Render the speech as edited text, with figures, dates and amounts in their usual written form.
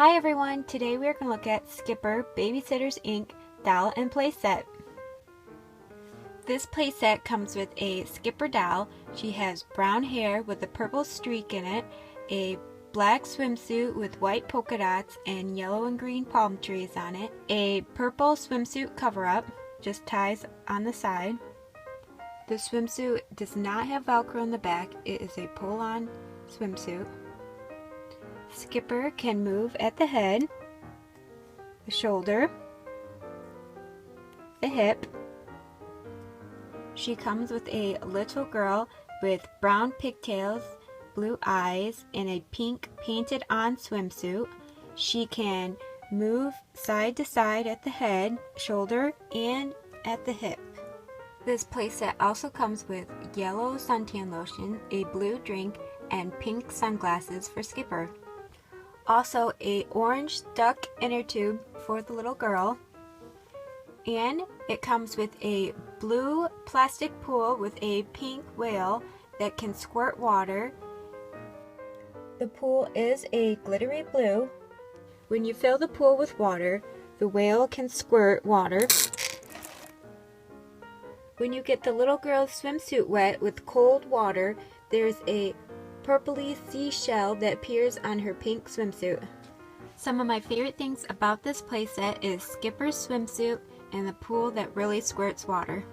Hi everyone, today we are going to look at Skipper Babysitters Inc. doll and playset. This playset comes with a Skipper doll. She has brown hair with a purple streak in it, a black swimsuit with white polka dots and yellow and green palm trees on it, a purple swimsuit cover-up, just ties on the side. The swimsuit does not have Velcro in the back, it is a pull-on swimsuit. Skipper can move at the head, the shoulder, the hip. She comes with a little girl with brown pigtails, blue eyes, and a pink painted on swimsuit. She can move side to side at the head, shoulder, and at the hip. This playset also comes with yellow suntan lotion, a blue drink, and pink sunglasses for Skipper. Also a orange duck inner tube for the little girl, and it comes with a blue plastic pool with a pink whale that can squirt water. The pool is a glittery blue. When you fill the pool with water, the whale can squirt water. When you get the little girl's swimsuit wet with cold water, there's a purpley seashell that appears on her pink swimsuit. Some of my favorite things about this playset is Skipper's swimsuit and the pool that really squirts water.